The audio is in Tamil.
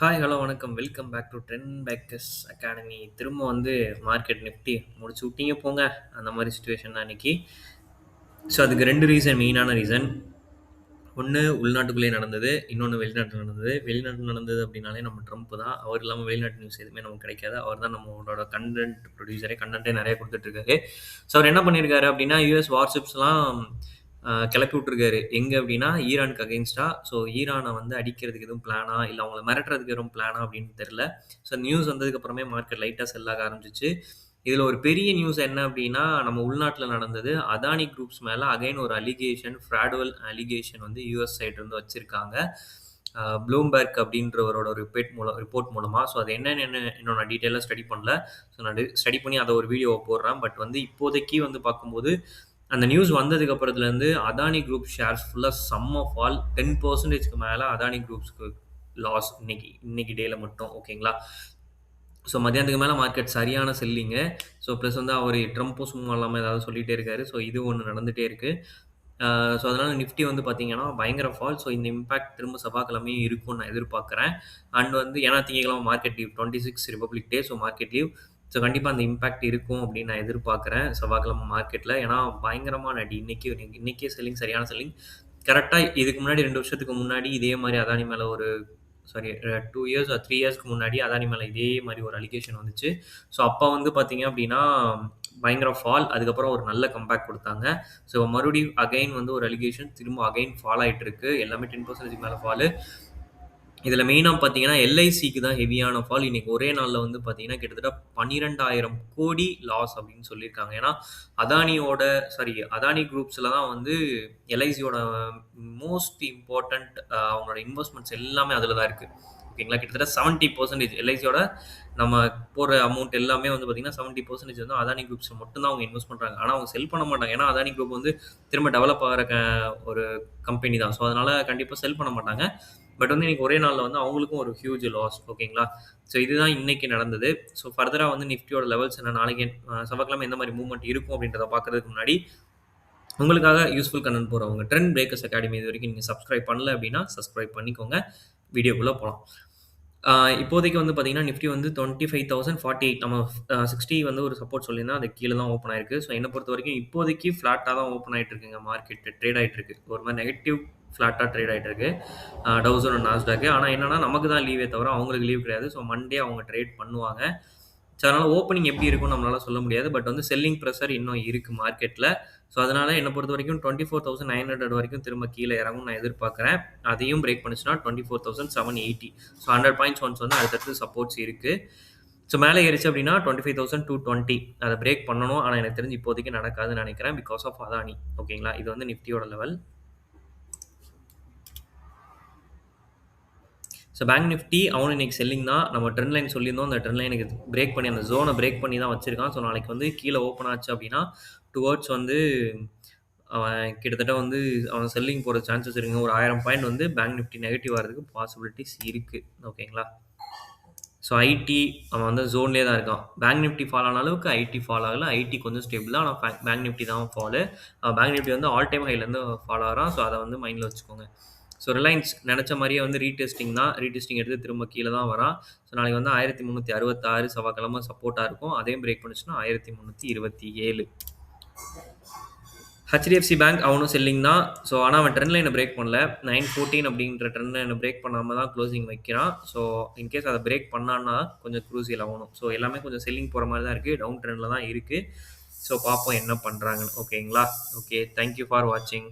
ஹாய், ஹலோ, வணக்கம். Welcome back to Trend Backers Academy. திரும்ப வந்து மார்க்கெட் நிஃப்டி முடிச்சு விட்டீங்க போங்க. அந்த மாரி சிச்சுவேஷன் தான் இன்னைக்கு. ஸோ, அதுக்கு 2 ரீசன் மெயினான ரீசன். ஒண்ணு உள்நாட்டுக்குள்ளேயே நடந்தது. இன்னொன்னு வெளிநாட்டுல நடந்தது. வெளிநாட்டுல நடந்தது அப்படின்னாலே நம்ம ட்ரம்ப் தான். அவர் இல்லாம வெளிநாட்டு நியூஸ் எதுவுமே நமக்கு கிடைக்காது. அவர் தான் நம்மளோட கன்டென்ட் ப்ரொடியூசரே. கன்டென்ட்டே நெறைய குடுத்துட்டு இருக்காரு. ஸோ, அவர் என்ன பண்ணியிருக்காரு அப்படின்னா, யுஎஸ் வார்ஷிப்ஸ்லாம் கெளப்பி விட்டுருக்காரு. எங்க அப்படின்னா, ஈரானுக்கு அகைன்ஸ்டா. ஸோ, ஈரான வந்து அடிக்கிறதுக்கு எதுவும் பிளானா? இல்ல அவங்கள மிரட்டுறதுக்கு எதுவும் பிளானா? அப்படின்னு தெரியல. ஸோ, நியூஸ் வந்ததுக்கு அப்புறமே மார்க்கெட் லைட்டா செல் ஆக ஆரம்பிச்சுச்சு. இதுல ஒரு பெரிய நியூஸ் என்ன அப்டின்னா, நம்ம உள்நாட்ல நடந்தது. அதானி குரூப்ஸ் மேல அகைன் ஒரு அலிகேஷன், ஃபிராடுவல் அலிகேஷன் வந்து யுஎஸ் சைடு இருந்து வச்சிருக்காங்க. ப்ளூம்பெர்க் அப்டின்றவரோட ரிப்போர்ட் மூலமா. ஸோ அது என்னன்னு இன்னும் நான் டீட்டெயிலா ஸ்டடி பண்ணல. ஸோ நான் ஸ்டடி பண்ணி அத ஒரு வீடியோவ போடுறேன். பட் வந்து இப்போதைக்கு வந்து பார்க்கும்போது, அந்த நியூஸ் வந்ததுக்கு அப்புறத்துலருந்து அதானி குரூப் ஷேர்ஸ் ஃபுல்லா செம்ம ஃபால். 10%க்கு மேல அதானி குரூப்ஸ்க்கு லாஸ் இன்னைக்கு டேல மட்டும். ஓகேங்களா? ஸோ மதியானத்துக்கு மேல மார்க்கெட் சரியான செல்லிங்கு. ஸோ ப்ளஸ் வந்து அவரு ட்ரம்ப்பும் சும்மா இல்லாம ஏதாவது சொல்லிட்டே இருக்காரு. ஸோ இது ஒண்ணு நடந்துட்டே இருக்கு. ஸோ அதனால நிஃப்டி வந்து பார்த்தீங்கன்னா, பயங்கர ஃபால். ஸோ இந்த இம்பாக்ட் திரும்ப செவ்வாய்க்கிழமையும் இருக்கும்னு நான் எதிர்பார்க்குறேன். அண்ட் வந்து ஏன்னா திங்கட்கிழமை market leave 26 republic day. So market leave. So கண்டிப்பா அந்த இம்பாக்ட் இருக்கும் அப்படின்னு நான் எதிர்பார்க்குறேன். செவ்வாய்க்கிழமை மார்க்கெட்ல. ஏன்னா பயங்கரமான அடி. இன்னைக்கே செல்லிங் சரியான செல்லிங். கரெக்ட்டா இதுக்கு முன்னாடி 2 வருஷத்துக்கு முன்னாடி இதே மாரி அதானி மேல ஒரு சாரி 2 இயர்ஸ் ஆர் 3 இயர்ஸ்க்கு முன்னாடி அதானி மேல இதே மாரி ஒரு அலிகேஷன் வந்துச்சு. ஸோ அப்ப வந்து பார்த்தீங்க அப்டின்னா, பயங்கர ஃபால். அதுக்கப்புறம் ஒரு நல்ல கம்பேக் குடுத்தாங்க. ஸோ மறுபடியும் அகைன் வந்து ஒரு அலிகேஷன் திரும்ப அகைன் ஃபால் ஆயிட்டு இருக்கு. எல்லாமே 10% மேல ஃபாலு. இதுல மெயினா பார்த்தீங்கன்னா, எல்ஐசிக்கு தான் ஹெவியான ஃபால். இன்னைக்கு ஒரே நாள்ல வந்து பார்த்தீங்கன்னா, கிட்டத்தட்ட 12,000 கோடி லாஸ் அப்படின்னு சொல்லியிருக்காங்க. ஏன்னா, அதானி குரூப்ஸ்ல தான் வந்து எல்ஐசியோட மோஸ்ட் இம்பார்ட்டன்ட் அவங்களோட இன்வெஸ்ட்மென்ட்ஸ் எல்லாமே அதுல தான் இருக்கு. ஓகேங்களா? கிட்டத்தட்ட 70% எல்ஐசியோட நம்ம போடுற அமௌண்ட் எல்லாமே வந்து பார்த்தீங்கன்னா, 70% வந்து அதானி குரூப்ஸ்ல மட்டும் தான் அவங்க இன்வெஸ்ட் பண்றாங்க. ஆனா, அவங்க செல் பண்ண மாட்டாங்க. ஏன்னா, அதானி குரூப் வந்து திரும்ப டெவலப் ஆகுற ஒரு கம்பெனி தான். ஸோ, அதனால கண்டிப்பா செல் பண்ண மாட்டாங்க. பட் வந்து இன்னைக்கு ஒரே நாள்ல வந்து அவங்களுக்கும் ஒரு ஹியூஜ் லாஸ். ஓகேங்களா? ஸோ இதுதான் இன்னைக்கு நடந்தது. ஸோ ஃபர்தரா வந்து நிஃப்டியோட லெவல்ஸ் என்ன நாளைக்கு செவ்வாய்க்கிழமை எந்த மாரி மூவ்மெண்ட் இருக்கும் அப்படின்றத பார்க்கறதுக்கு முன்னாடி, உங்களுக்காக யூஸ்ஃபுல் கன்டென்ட் போடுறவங்க ட்ரெண்ட் பிரேக்கர்ஸ் அகாடமி இதுவரைக்கும் நீங்க சப்ஸ்கிரைப் பண்ணல அப்படின்னா, சப்ஸ்கிரைப் பண்ணிக்கோங்க. வீடியோக்குள்ள போலாம். ஆ இப்போதைக்கு வந்து பார்த்தீங்கன்னா, நிஃப்டி வந்து 25,048 நம்ம 60 வந்து ஒரு சப்போர்ட் சொல்லியிருந்தேன். அதுக்கு கீழ தான் ஓப்பன் ஆயிருக்கு. ஸோ என்ன பொறுத்தவரைக்கும் இப்போதைக்கு ஃப்ளாட்டா தான் ஓப்பன் ஆயிட்டு இருக்குங்க மார்க்கெட். ட்ரேட் ஆயிட்டு இருக்கு. ஒரு மாரி நெகட்டிவ் ஃப்ளாட்டா ட்ரேட் ஆயிட்டு இருக்கு. Dow Jones, Nasdaq. ஆனா என்னன்னா, நமக்கு தான் லீவே தவிர அவங்களுக்கு லீவ் கிடையாது. ஸோ மண்டே அவங்க ட்ரேட் பண்ணுவாங்க. ஸோ அதனால ஓப்பனிங் எப்படி இருக்கும்னு நம்மளால சொல்ல முடியாது. பட் வந்து செல்லிங் பிரஷர் இன்னும் இருக்கு மார்க்கெட்ல. ஸோ அதனால என்ன பொறுத்தவரைக்கும் 24,900 வரைக்கும் திரும்ப கீழ இறங்கும்னு நான் எதிர்பார்க்கிறேன். அதையும் பிரேக் பண்ணுச்சுன்னா 24,780. ஸோ 100 பாயிண்ட்ஸ் ஒன்ஸ் வந்து அடுத்தடுத்து சப்போர்ட்ஸ் இருக்கு. ஸோ மேல ஏறுச்சு அப்படின்னா 25,220 அத பிரேக் பண்ணணும். ஆனா எனக்கு தெரிஞ்சு இப்போதைக்கு நடக்காதுன்னு நினைக்கிறேன். Because of Adani. ஓகேங்களா? இது வந்து நிஃப்டியோட லெவல். ஸோ பேங்க் நிஃப்டி அவனும் இன்னைக்கு செல்லிங் தான். நம்ம ட்ரெண்ட் லைன் சொல்லியிருந்தோம். அந்த ட்ரெண்ட் லைனுக்கு பிரேக் பண்ணி அந்த ஜோன பிரேக் பண்ணி தான் வச்சிருக்கான். ஸோ நாளைக்கு வந்து கீழ ஓப்பன் ஆச்சு அப்படின்னா, டுவர்ட்ஸ் வந்து அவன் கிட்டத்தட்ட வந்து அவன் செல்லிங் போற சான்சஸ் இருக்குங்க. ஒரு 1000 பாயிண்ட் வந்து பேங்க் நிஃப்டி நெகட்டிவ் ஆறதுக்கு பாசிபிலிட்டீஸ் இருக்கு. ஓகேங்களா? ஸோ ஐடி அவன் வந்து ஜோன்லேயே தான் இருக்கான். பேங்க் நிஃப்டி ஃபால் ஆன அளவுக்கு ஐடி ஃபால் ஆகல. ஐடி கொஞ்சம் ஸ்டேபிள் தான். ஆனா பேங்க் நிஃப்டி தான் ஃபாலு. பேங்க் நிஃப்டி வந்து ஆல் டைம் ஹைலேருந்து ஃபால் ஆகுறான். ஸோ அத வந்து மைண்ட்ல வச்சுக்கோங்க. ஸோ ரிலையன்ஸ் நெனச்ச மாரியே வந்து ரீடெஸ்டிங் தான். ரீடெஸ்டிங் எடுத்து திரும்ப கீழ தான் வரான். ஸோ நாளைக்கு வந்து 1366 செவ்வாய்க்கிழமை சப்போர்ட்டா இருக்கும். அதையும் பிரேக் பண்ணுச்சுன்னா 1327. ஹெச்டிஎஃப்சி பேங்க் அவனும் செல்லிங் தான். ஸோ ஆனா அவன் ட்ரெண்ட் லைன பிரேக் பண்ணல. 914 அப்படின்ற ட்ரெண்ட் லைன பிரேக் பண்ணாம தான் க்ளோசிங் வைக்கிறான். ஸோ இன்கேஸ் அத பிரேக் பண்ணான்னா கொஞ்சம் க்ரூசியல் ஆவணும். ஸோ எல்லாமே கொஞ்சம் செல்லிங் போற மாரி தான் இருக்கு. டவுன் ட்ரெண்ட்ல தான் இருக்கு. ஸோ பார்ப்போம் என்ன பண்றாங்கன்னு. ஓகேங்களா? ஓகே. தேங்க் யூ ஃபார் வாட்சிங்.